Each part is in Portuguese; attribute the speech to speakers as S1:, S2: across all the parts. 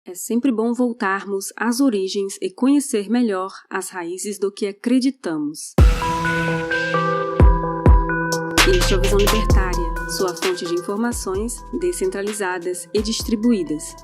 S1: É sempre bom voltarmos às origens e conhecer melhor as raízes do que acreditamos. Este é o Visão Libertária, sua fonte de informações descentralizadas e distribuídas.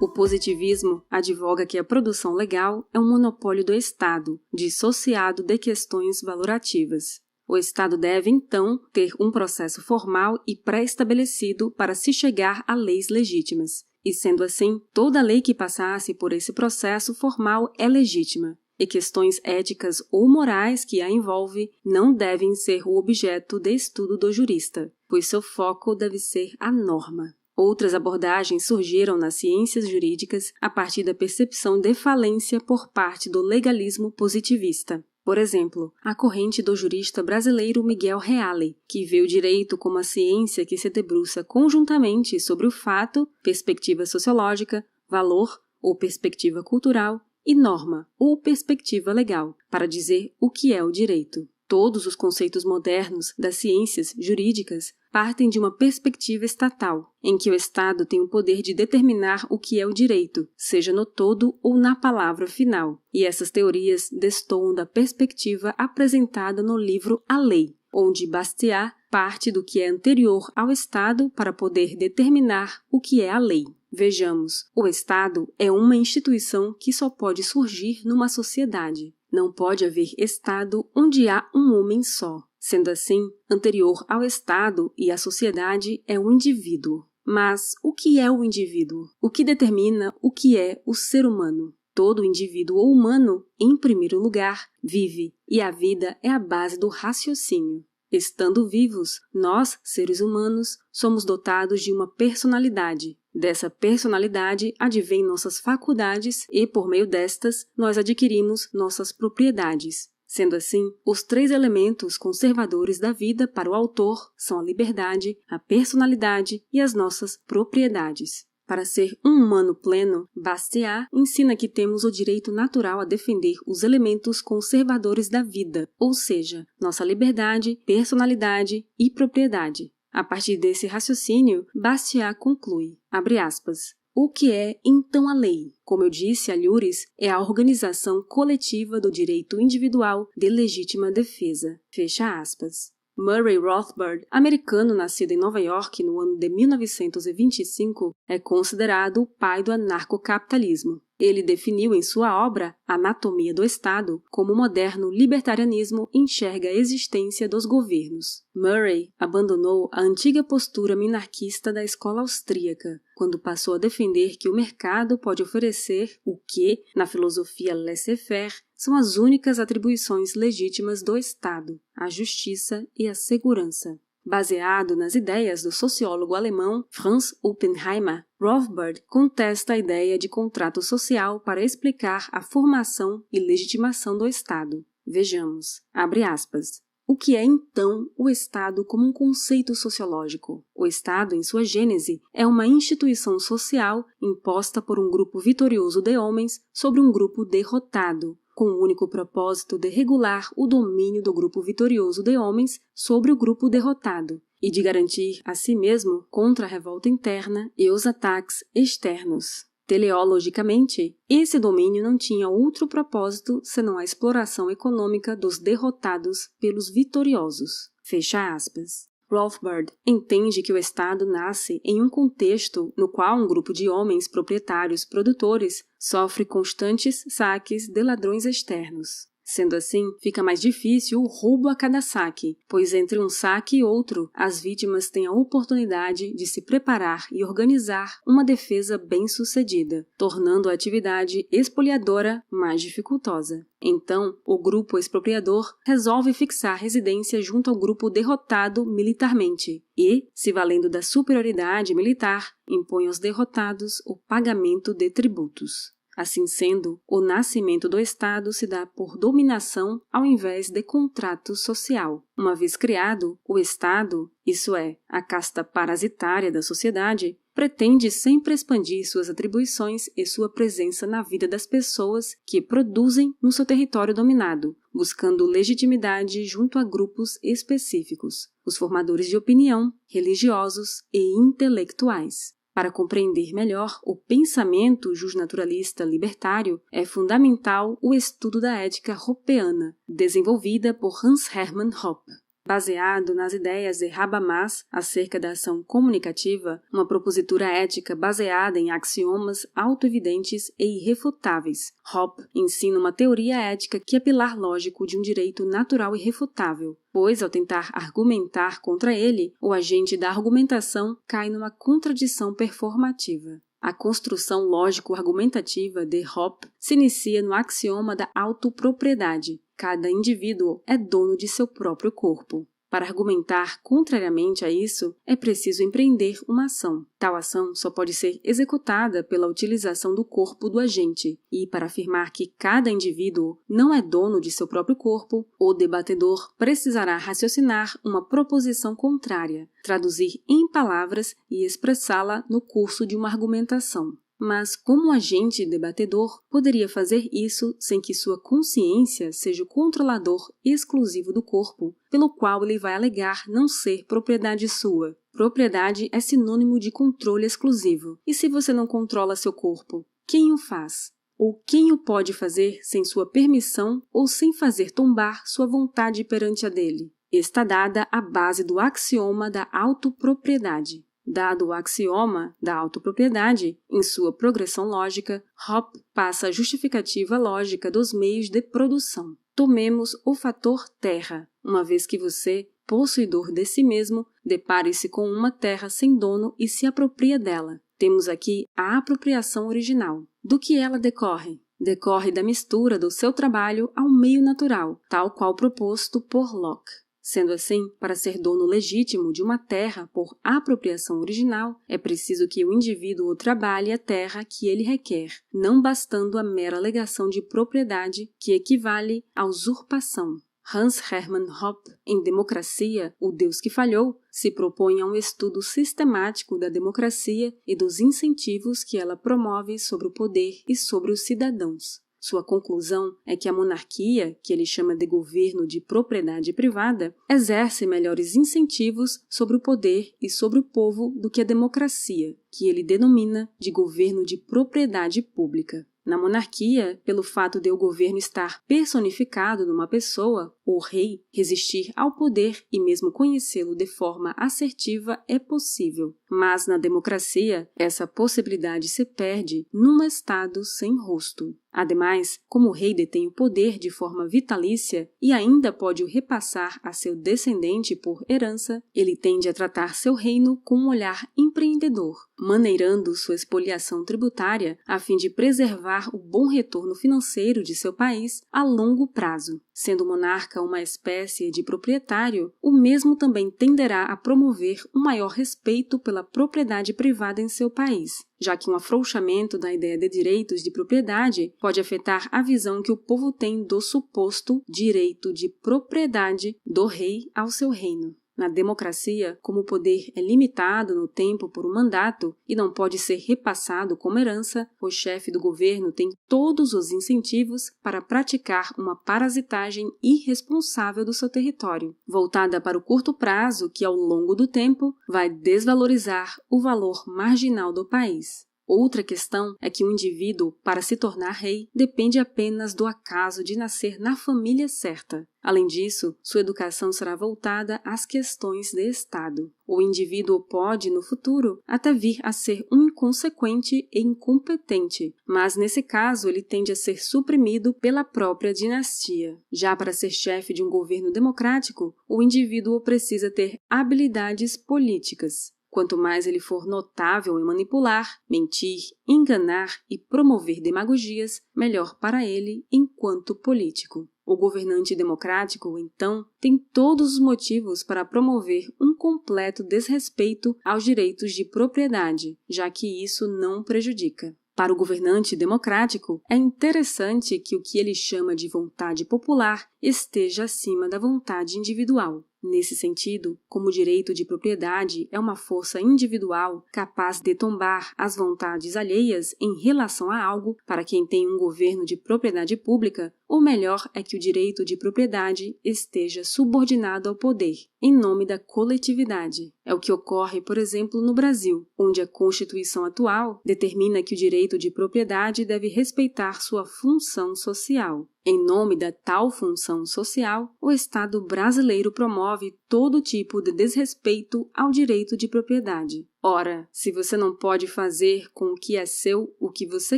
S1: O positivismo advoga que a produção legal é um monopólio do Estado, dissociado de questões valorativas. O Estado deve, então, ter um processo formal e pré-estabelecido para se chegar a leis legítimas. E, sendo assim, toda lei que passasse por esse processo formal é legítima, e questões éticas ou morais que a envolvem não devem ser o objeto de estudo do jurista, pois seu foco deve ser a norma. Outras abordagens surgiram nas ciências jurídicas a partir da percepção de falência por parte do legalismo positivista. Por exemplo, a corrente do jurista brasileiro Miguel Reale, que vê o direito como a ciência que se debruça conjuntamente sobre o fato, perspectiva sociológica, valor ou perspectiva cultural e norma ou perspectiva legal, para dizer o que é o direito. Todos os conceitos modernos das ciências jurídicas partem de uma perspectiva estatal, em que o Estado tem o poder de determinar o que é o direito, seja no todo ou na palavra final. E essas teorias destoam da perspectiva apresentada no livro A Lei, onde Bastiat parte do que é anterior ao Estado para poder determinar o que é a lei. Vejamos, o Estado é uma instituição que só pode surgir numa sociedade. Não pode haver Estado onde há um homem só. Sendo assim, anterior ao Estado e à sociedade é o indivíduo. Mas o que é o indivíduo? O que determina o que é o ser humano? Todo indivíduo humano, em primeiro lugar, vive, e a vida é a base do raciocínio. Estando vivos, nós, seres humanos, somos dotados de uma personalidade. Dessa personalidade advêm nossas faculdades e, por meio destas, nós adquirimos nossas propriedades. Sendo assim, os 3 elementos conservadores da vida para o autor são a liberdade, a personalidade e as nossas propriedades. Para ser um humano pleno, Bastiat ensina que temos o direito natural a defender os elementos conservadores da vida, ou seja, nossa liberdade, personalidade e propriedade. A partir desse raciocínio, Bastiat conclui, abre aspas, o que é, então, a lei? Como eu disse, a Lures é a organização coletiva do direito individual de legítima defesa. Fecha aspas. Murray Rothbard, americano nascido em Nova York no ano de 1925, é considerado o pai do anarcocapitalismo. Ele definiu em sua obra Anatomia do Estado como o moderno libertarianismo enxerga a existência dos governos. Murray abandonou a antiga postura minarquista da escola austríaca, quando passou a defender que o mercado pode oferecer o que, na filosofia laissez-faire, são as únicas atribuições legítimas do Estado, a justiça e a segurança. Baseado nas ideias do sociólogo alemão Franz Oppenheimer, Rothbard contesta a ideia de contrato social para explicar a formação e legitimação do Estado. Vejamos, abre aspas. O que é, então, o Estado como um conceito sociológico? O Estado, em sua gênese, é uma instituição social imposta por um grupo vitorioso de homens sobre um grupo derrotado, com o único propósito de regular o domínio do grupo vitorioso de homens sobre o grupo derrotado e de garantir a si mesmo contra a revolta interna e os ataques externos. Teleologicamente, esse domínio não tinha outro propósito senão a exploração econômica dos derrotados pelos vitoriosos. Fecha aspas. Rothbard entende que o Estado nasce em um contexto no qual um grupo de homens proprietários produtores sofre constantes saques de ladrões externos. Sendo assim, fica mais difícil o roubo a cada saque, pois entre um saque e outro, as vítimas têm a oportunidade de se preparar e organizar uma defesa bem-sucedida, tornando a atividade expoliadora mais dificultosa. Então, o grupo expropriador resolve fixar residência junto ao grupo derrotado militarmente e, se valendo da superioridade militar, impõe aos derrotados o pagamento de tributos. Assim sendo, o nascimento do Estado se dá por dominação ao invés de contrato social. Uma vez criado, o Estado, isso é, a casta parasitária da sociedade, pretende sempre expandir suas atribuições e sua presença na vida das pessoas que produzem no seu território dominado, buscando legitimidade junto a grupos específicos, os formadores de opinião, religiosos e intelectuais. Para compreender melhor o pensamento justnaturalista libertário, é fundamental o estudo da ética hoppeana, desenvolvida por Hans Hermann Hoppe. Baseado nas ideias de Habermas acerca da ação comunicativa, uma propositura ética baseada em axiomas autoevidentes e irrefutáveis, Hoppe ensina uma teoria ética que é pilar lógico de um direito natural irrefutável, pois, ao tentar argumentar contra ele, o agente da argumentação cai numa contradição performativa. A construção lógico-argumentativa de Hoppe se inicia no axioma da autopropriedade. Cada indivíduo é dono de seu próprio corpo. Para argumentar contrariamente a isso, é preciso empreender uma ação. Tal ação só pode ser executada pela utilização do corpo do agente, e para afirmar que cada indivíduo não é dono de seu próprio corpo, o debatedor precisará raciocinar uma proposição contrária, traduzir em palavras e expressá-la no curso de uma argumentação. Mas como o agente debatedor poderia fazer isso sem que sua consciência seja o controlador exclusivo do corpo, pelo qual ele vai alegar não ser propriedade sua? Propriedade é sinônimo de controle exclusivo. E se você não controla seu corpo, quem o faz? Ou quem o pode fazer sem sua permissão ou sem fazer tombar sua vontade perante a dele? Está dada a base do axioma da autopropriedade. Dado o axioma da autopropriedade, em sua progressão lógica, Hoppe passa a justificativa lógica dos meios de produção. Tomemos o fator terra, uma vez que você, possuidor de si mesmo, depare-se com uma terra sem dono e se apropria dela. Temos aqui a apropriação original. Do que ela decorre? Decorre da mistura do seu trabalho ao meio natural, tal qual proposto por Locke. Sendo assim, para ser dono legítimo de uma terra por apropriação original, é preciso que o indivíduo trabalhe a terra que ele requer, não bastando a mera alegação de propriedade, que equivale à usurpação. Hans Hermann Hoppe, em Democracia, o Deus que Falhou, se propõe a um estudo sistemático da democracia e dos incentivos que ela promove sobre o poder e sobre os cidadãos. Sua conclusão é que a monarquia, que ele chama de governo de propriedade privada, exerce melhores incentivos sobre o poder e sobre o povo do que a democracia, que ele denomina de governo de propriedade pública. Na monarquia, pelo fato de o governo estar personificado numa pessoa, o rei, resistir ao poder e mesmo conhecê-lo de forma assertiva é possível. Mas na democracia, essa possibilidade se perde num estado sem rosto. Ademais, como o rei detém o poder de forma vitalícia e ainda pode o repassar a seu descendente por herança, ele tende a tratar seu reino com um olhar empreendedor, maneirando sua expoliação tributária a fim de preservar o bom retorno financeiro de seu país a longo prazo. Sendo o monarca uma espécie de proprietário, o mesmo também tenderá a promover um maior respeito pela propriedade privada em seu país, já que um afrouxamento da ideia de direitos de propriedade pode afetar a visão que o povo tem do suposto direito de propriedade do rei ao seu reino. Na democracia, como o poder é limitado no tempo por um mandato e não pode ser repassado como herança, o chefe do governo tem todos os incentivos para praticar uma parasitagem irresponsável do seu território, voltada para o curto prazo que, ao longo do tempo, vai desvalorizar o valor marginal do país. Outra questão é que um indivíduo, para se tornar rei, depende apenas do acaso de nascer na família certa. Além disso, sua educação será voltada às questões de Estado. O indivíduo pode, no futuro, até vir a ser um inconsequente e incompetente, mas nesse caso ele tende a ser suprimido pela própria dinastia. Já para ser chefe de um governo democrático, o indivíduo precisa ter habilidades políticas. Quanto mais ele for notável em manipular, mentir, enganar e promover demagogias, melhor para ele enquanto político. O governante democrático, então, tem todos os motivos para promover um completo desrespeito aos direitos de propriedade, já que isso não prejudica. Para o governante democrático, é interessante que o que ele chama de vontade popular esteja acima da vontade individual. Nesse sentido, como o direito de propriedade é uma força individual capaz de tombar as vontades alheias em relação a algo, para quem tem um governo de propriedade pública, o melhor é que o direito de propriedade esteja subordinado ao poder, em nome da coletividade. É o que ocorre, por exemplo, no Brasil, onde a Constituição atual determina que o direito de propriedade deve respeitar sua função social. Em nome da tal função social, o Estado brasileiro promove todo tipo de desrespeito ao direito de propriedade. Ora, se você não pode fazer com o que é seu o que você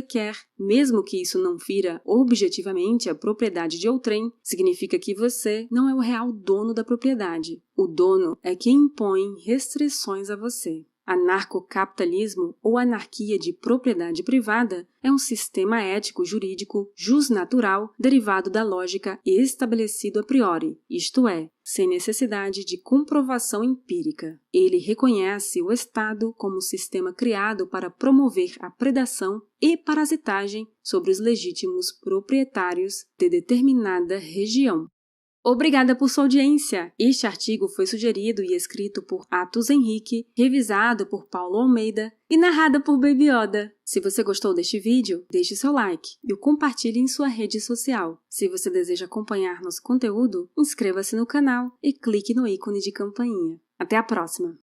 S1: quer, mesmo que isso não fira objetivamente a propriedade de outrem, significa que você não é o real dono da propriedade. O dono é quem impõe restrições a você. Anarcocapitalismo ou anarquia de propriedade privada é um sistema ético-jurídico jusnatural derivado da lógica estabelecido a priori, isto é, sem necessidade de comprovação empírica. Ele reconhece o Estado como sistema criado para promover a predação e parasitagem sobre os legítimos proprietários de determinada região. Obrigada por sua audiência! Este artigo foi sugerido e escrito por Atos Henrique, revisado por Paulo Almeida e narrado por Baby Yoda. Se você gostou deste vídeo, deixe seu like e o compartilhe em sua rede social. Se você deseja acompanhar nosso conteúdo, inscreva-se no canal e clique no ícone de campainha. Até a próxima!